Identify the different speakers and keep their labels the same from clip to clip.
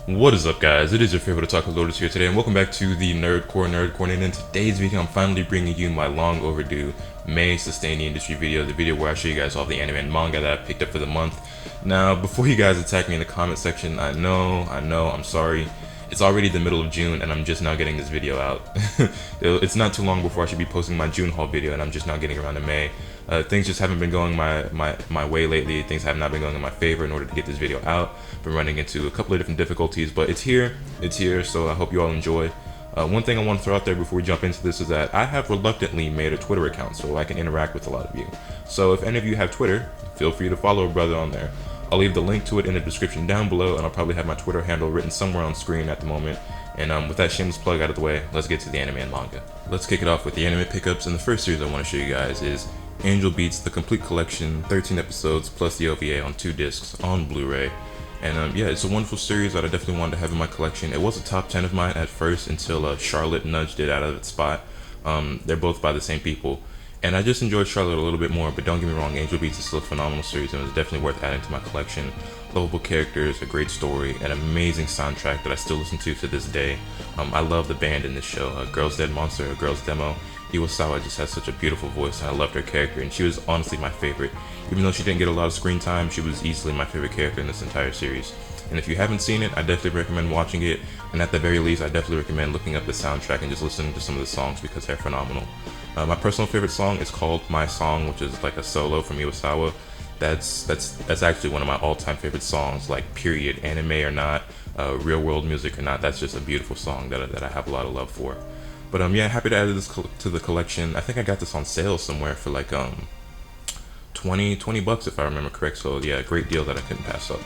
Speaker 1: What is up, guys? It is your favorite Otaku Lotus here today, and welcome back to the Nerd Corner. And in today's video, I'm finally bringing you my long overdue May Sustain the Industry video, the video where I show you guys all the anime and manga that I picked up for the month. Now, before you guys attack me in the comment section, I know, I'm sorry. It's already the middle of June, and I'm just now getting this video out. It's not too long before I should be posting my June haul video, and I'm just now getting around to May. Things just haven't been going my way lately. Things have not been going in my favor in order to get this video out. Been running into a couple of different difficulties, but it's here, so I hope you all enjoy. One thing I want to throw out there before we jump into this is that I have reluctantly made a Twitter account so I can interact with a lot of you. So if any of you have Twitter, feel free to follow a brother on there. I'll leave the link to it in the description down below, and I'll probably have my Twitter handle written somewhere on screen at the moment. And with that shameless plug out of the way, let's get to the anime and manga. Let's kick it off with the anime pickups, and the first series I want to show you guys is Angel Beats: The Complete Collection, 13 episodes plus the OVA on 2 discs on Blu-ray. And yeah, it's a wonderful series that I definitely wanted to have in my collection. It was a top 10 of mine at first until Charlotte nudged it out of its spot. They're both by the same people. And I just enjoyed Charlotte a little bit more, but don't get me wrong, Angel Beats is still a phenomenal series and it was definitely worth adding to my collection. Lovable characters, a great story, an amazing soundtrack that I still listen to this day. I love the band in this show, Girls Dead Monster, a Girls Demo. Iwasawa just has such a beautiful voice and I loved her character, and she was honestly my favorite. Even though she didn't get a lot of screen time, she was easily my favorite character in this entire series. And if you haven't seen it, I definitely recommend watching it, and at the very least, I definitely recommend looking up the soundtrack and just listening to some of the songs because they're phenomenal. My personal favorite song is called My Song, which is like a solo from Iwasawa. That's actually one of my all-time favorite songs, like period, anime or not, real world music or not. That's just a beautiful song that I have a lot of love for. But yeah, happy to add this to the collection. I think I got this on sale somewhere for like 20 bucks if I remember correct. So yeah, great deal that I couldn't pass up.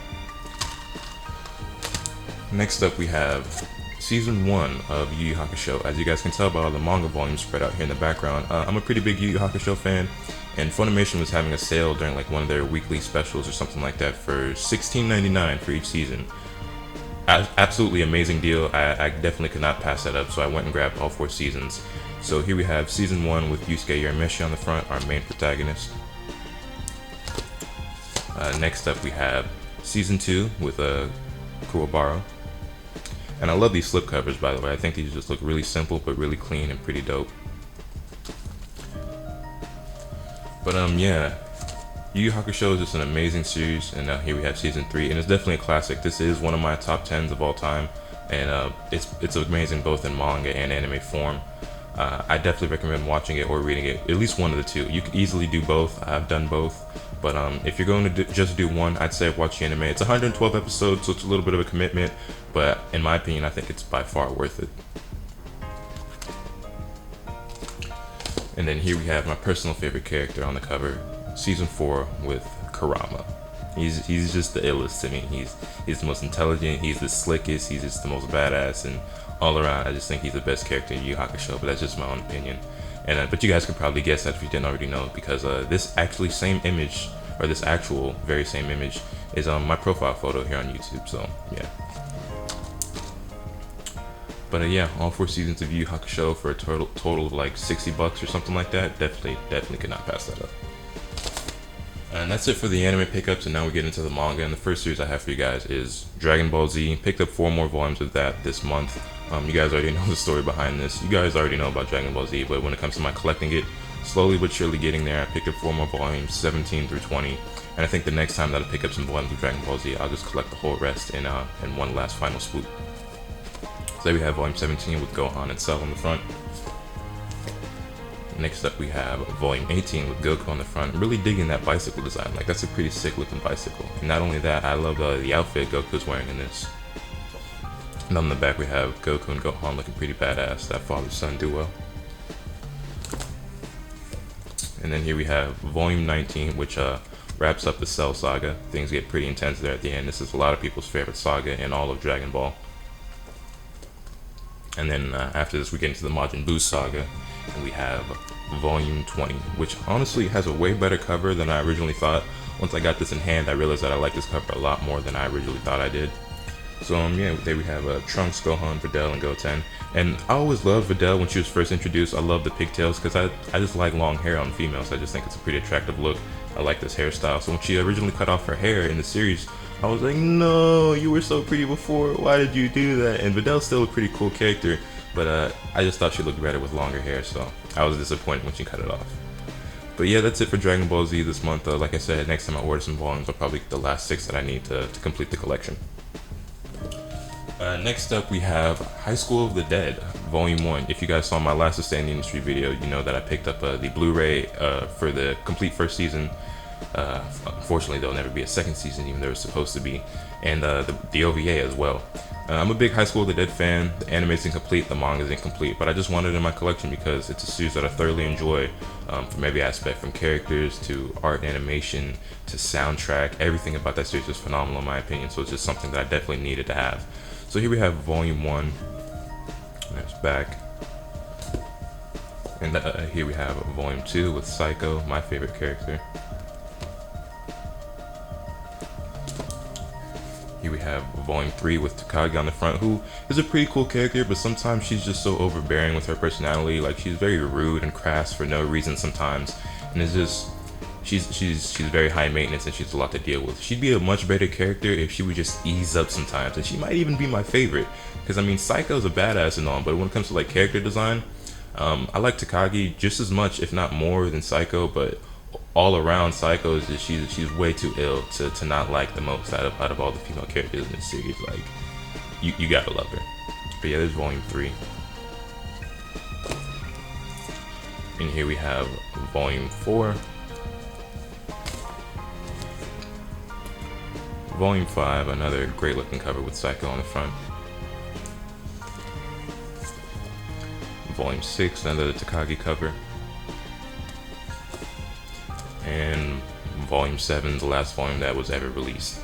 Speaker 1: Next up we have Season 1 of Yu Yu Hakusho. As you guys can tell by all the manga volumes spread out here in the background, I'm a pretty big Yu Yu Hakusho fan, and Funimation was having a sale during like one of their weekly specials or something like that for $16.99 for each season. Absolutely amazing deal. I definitely could not pass that up, so I went and grabbed all 4 seasons. So here we have Season 1 with Yusuke Urameshi on the front, our main protagonist. Next up we have Season 2 with Kuwabara. And I love these slipcovers, by the way. I think these just look really simple but really clean and pretty dope. But yeah, Yu Yu Hakusho is just an amazing series, and here we have Season 3, and it's definitely a classic. This is one of my top 10s of all time, and it's amazing both in manga and anime form. I definitely recommend watching it or reading it, at least one of the two. You could easily do both. I've done both. But if you're going to just do one, I'd say watch the anime. It's 112 episodes, so it's a little bit of a commitment, but in my opinion, I think it's by far worth it. And then here we have my personal favorite character on the cover, Season 4 with Kurama. He's just the illest to me. He's the most intelligent, he's the slickest, he's just the most badass, and all around, I just think he's the best character in Yu Yu Hakusho, but that's just my own opinion. And but you guys could probably guess that if you didn't already know, because this actually same image, or this actual very same image, is on my profile photo here on YouTube. So yeah. But yeah, all 4 seasons of Yu Yu Hakusho for a total of like 60 bucks or something like that. Definitely could not pass that up. And that's it for the anime pickups, and now we get into the manga. And the first series I have for you guys is Dragon Ball Z. Picked up 4 more volumes of that this month. You guys already know the story behind this. You guys already know about Dragon Ball Z, but when it comes to my collecting it, slowly but surely getting there. I picked up 4 more volumes, 17 through 20. And I think the next time that I pick up some volumes of Dragon Ball Z, I'll just collect the whole rest in one last final swoop. So there we have volume 17 with Gohan and Cell on the front. Next up we have volume 18 with Goku on the front. I'm really digging that bicycle design. Like, that's a pretty sick looking bicycle. And not only that, I love the outfit Goku's wearing in this. And on the back we have Goku and Gohan looking pretty badass, that father-son duo. And then here we have volume 19, which wraps up the Cell saga. Things get pretty intense there at the end. This is a lot of people's favorite saga in all of Dragon Ball. And then after this we get into the Majin Buu saga, and we have volume 20, which honestly has a way better cover than I originally thought. Once I got this in hand, I realized that I like this cover a lot more than I originally thought I did. So yeah, there we have Trunks, Gohan, Videl, and Goten. And I always loved Videl when she was first introduced. I love the pigtails because I just like long hair on females. I just think it's a pretty attractive look. I like this hairstyle. So when she originally cut off her hair in the series, I was like, no, you were so pretty before. Why did you do that? And Vidal's still a pretty cool character, but I just thought she looked better with longer hair, so I was disappointed when she cut it off. But yeah, that's it for Dragon Ball Z this month. Like I said, next time I order some volumes, I'll probably get the last 6 that I need to complete the collection. Next up, we have High School of the Dead, Volume 1. If you guys saw my last Sustain the Industry video, you know that I picked up the Blu-ray for the complete first season. Unfortunately, there'll never be a second season, even though it was supposed to be, and the OVA as well. I'm a big High School of the Dead fan. The anime is incomplete, the manga is incomplete, but I just wanted it in my collection because it's a series that I thoroughly enjoy, from every aspect, from characters to art, animation to soundtrack. Everything about that series is phenomenal in my opinion, so it's just something that I definitely needed to have. So here we have Volume 1. There's back. And here we have Volume 2 with Psycho, my favorite character. Here we have Volume 3 with Takagi on the front, who is a pretty cool character, but sometimes she's just so overbearing with her personality. Like, she's very rude and crass for no reason sometimes, and it's just she's very high maintenance and she's a lot to deal with. She'd be a much better character if she would just ease up sometimes, and she might even be my favorite, because I mean, Psycho's a badass and all, but when it comes to like character design, I like Takagi just as much, if not more, than Psycho. But all around, Psycho is just, she's way too ill to not like the most out of all the female characters in this series. Like, you gotta love her. But yeah, there's Volume 3. And here we have Volume 4. Volume 5, another great looking cover with Psycho on the front. Volume 6, another Takagi cover. And Volume 7, the last volume that was ever released.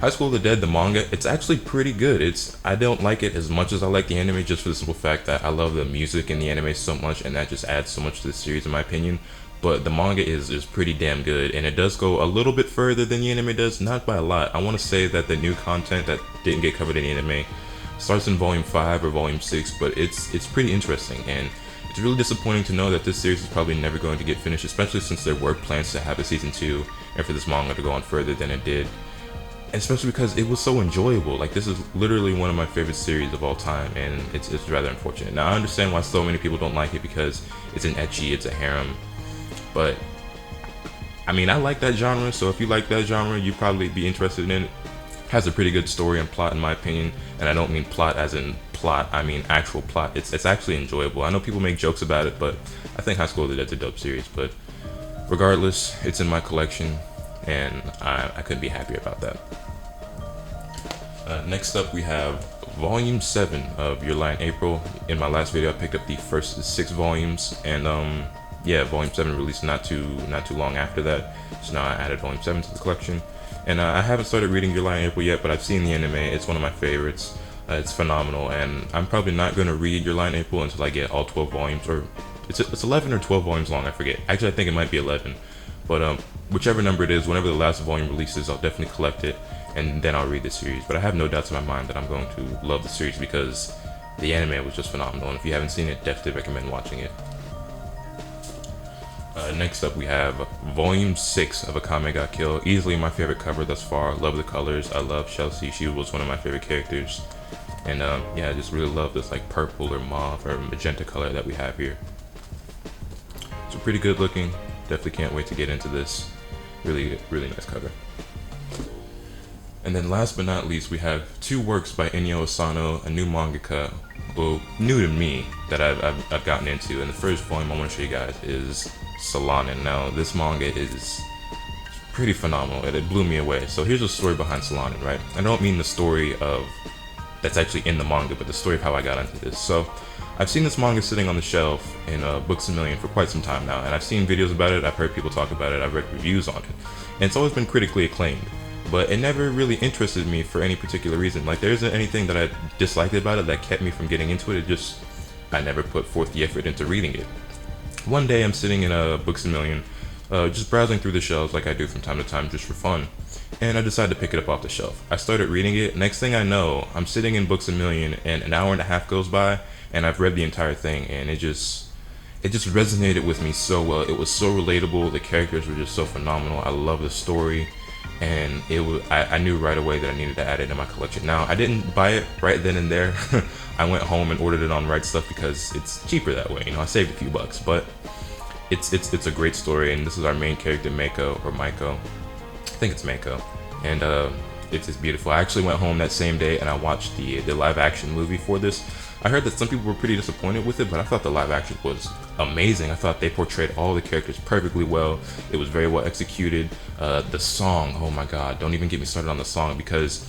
Speaker 1: High School of the Dead, the manga, it's actually pretty good. I don't like it as much as I like the anime, just for the simple fact that I love the music in the anime so much, and that just adds so much to the series in my opinion. But the manga is pretty damn good, and it does go a little bit further than the anime does, not by a lot. I want to say that the new content that didn't get covered in the anime starts in Volume 5 or Volume 6, but it's pretty interesting, and it's really disappointing to know that this series is probably never going to get finished, especially since there were plans to have a Season 2 and for this manga to go on further than it did. And especially because it was so enjoyable. Like, this is literally one of my favorite series of all time, and it's rather unfortunate. Now, I understand why so many people don't like it, because it's an ecchi, it's a harem, but I mean, I like that genre, so if you like that genre, you'd probably be interested in it. Has a pretty good story and plot in my opinion, and I don't mean plot as in plot, I mean actual plot. It's actually enjoyable. I know people make jokes about it, but I think High School of the Dead's a dope series. But regardless, it's in my collection, and I couldn't be happier about that. Next up, we have Volume 7 of Your Lie in April. In my last video, I picked up the first 6 volumes, and yeah, Volume 7 released not too long after that, so now I added Volume 7 to the collection. And I haven't started reading Your Lie in April yet, but I've seen the anime. It's one of my favorites. It's phenomenal, and I'm probably not going to read Your Lie in April until I get all 12 volumes, or it's 11 or 12 volumes long, I forget. Actually, I think it might be 11, but whichever number it is, whenever the last volume releases, I'll definitely collect it, and then I'll read the series. But I have no doubts in my mind that I'm going to love the series, because the anime was just phenomenal, and if you haven't seen it, definitely recommend watching it. Next up, we have Volume 6 of Akame ga Kill. Easily my favorite cover thus far. Love the colors. I love Chelsea. She was one of my favorite characters. And yeah, I just really love this like purple or mauve or magenta color that we have here. So pretty good looking. Definitely can't wait to get into this. Really, really nice cover. And then last but not least, we have 2 works by Inyo Asano, a new mangaka, well, new to me, that I've gotten into. And the first volume I want to show you guys is Solanin. Now, this manga is pretty phenomenal, and it blew me away. So here's the story behind Solanin, right? I don't mean the story of that's actually in the manga, but the story of how I got into this. So I've seen this manga sitting on the shelf in Books A Million for quite some time now, and I've seen videos about it, I've heard people talk about it, I've read reviews on it, and it's always been critically acclaimed. But it never really interested me for any particular reason. Like, there isn't anything that I disliked about it that kept me from getting into it. It just, I never put forth the effort into reading it. One day I'm sitting in Books A Million, just browsing through the shelves like I do from time to time just for fun, and I decided to pick it up off the shelf. I started reading it. Next thing I know, I'm sitting in Books A Million, and an hour and a half goes by, and I've read the entire thing, and it just resonated with me so well. It was so relatable. The characters were just so phenomenal. I love the story. and I knew right away that I needed to add it in my collection. Now, I didn't buy it right then and there. I went home and ordered it on Right Stuff because it's cheaper that way. You know, I saved a few bucks, but it's a great story, and this is our main character, Mako, or Maiko. I think it's Mako, and it's just beautiful. I actually went home that same day and I watched the live action movie for this. I heard that some people were pretty disappointed with it, but I thought the live action was amazing. I thought they portrayed all the characters perfectly well. It was very well executed. The song, oh my god, don't even get me started on the song, because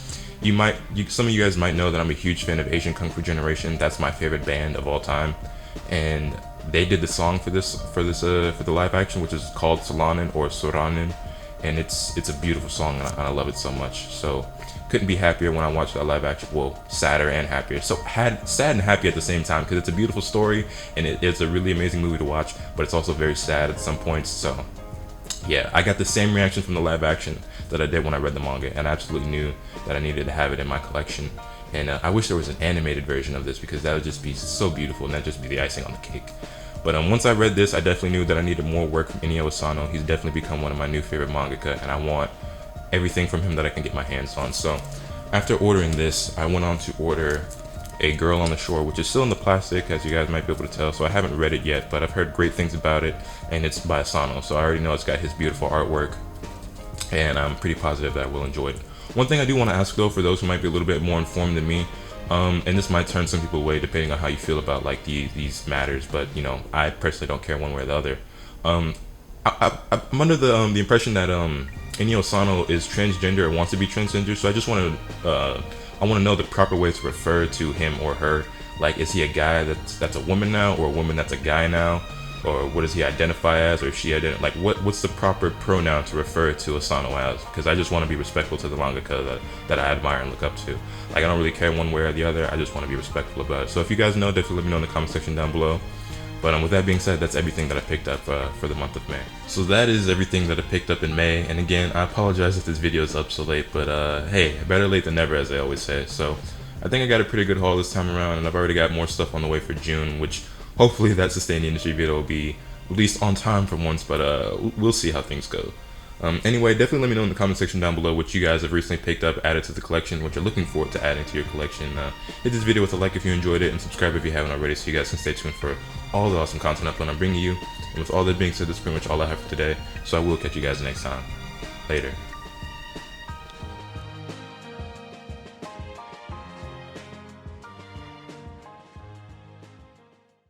Speaker 1: some of you guys might know that I'm a huge fan of Asian Kung Fu Generation. That's my favorite band of all time, and they did the song for the live action, which is called Solanin or Soranin, and it's a beautiful song, and I love it so much. So couldn't be happier when I watched that live action. Well, sadder and happier. So sad and happy at the same time, because it's a beautiful story and it's a really amazing movie to watch, but it's also very sad at some points. So yeah, I got the same reaction from the live action that I did when I read the manga, and I absolutely knew that I needed to have it in my collection. And I wish there was an animated version of this, because that would just be so beautiful, and that'd just be the icing on the cake. But once I read this, I definitely knew that I needed more work from Inio Asano. He's definitely become one of my new favorite mangaka, and I want everything from him that I can get my hands on. So after ordering this, I went on to order A Girl on the Shore, which is still in the plastic, as you guys might be able to tell. So I haven't read it yet, but I've heard great things about it, and it's by Asano, so I already know it's got his beautiful artwork, and I'm pretty positive that I will enjoy it. One thing I do want to ask though, for those who might be a little bit more informed than me, and this might turn some people away depending on how you feel about like these matters, but you know, I personally don't care one way or the other. I'm under the impression that Inio Asano is transgender or wants to be transgender, so I just want to I want to know the proper way to refer to him or her. Like, is he a guy that's a woman now, or a woman that's a guy now, or what does he identify as, or she like what's the proper pronoun to refer to Asano as? Because I just want to be respectful to the mangaka that I admire and look up to. Like, I don't really care one way or the other. I just want to be respectful about it. So if you guys know, definitely let me know in the comment section down below. But with that being said, that's everything that I picked up for the month of May. So that is everything that I picked up in May. And again, I apologize if this video is up so late, but hey, better late than never, as I always say. So I think I got a pretty good haul this time around, and I've already got more stuff on the way for June, which hopefully that Sustain the Industry video will be released on time for once, but we'll see how things go. Anyway, definitely let me know in the comment section down below what you guys have recently picked up, added to the collection, what you're looking forward to adding to your collection. Hit this video with a like if you enjoyed it, and subscribe if you haven't already, so you guys can stay tuned for all the awesome content upload I'm bringing you. And with all that being said, that's pretty much all I have for today, so I will catch you guys next time. Later.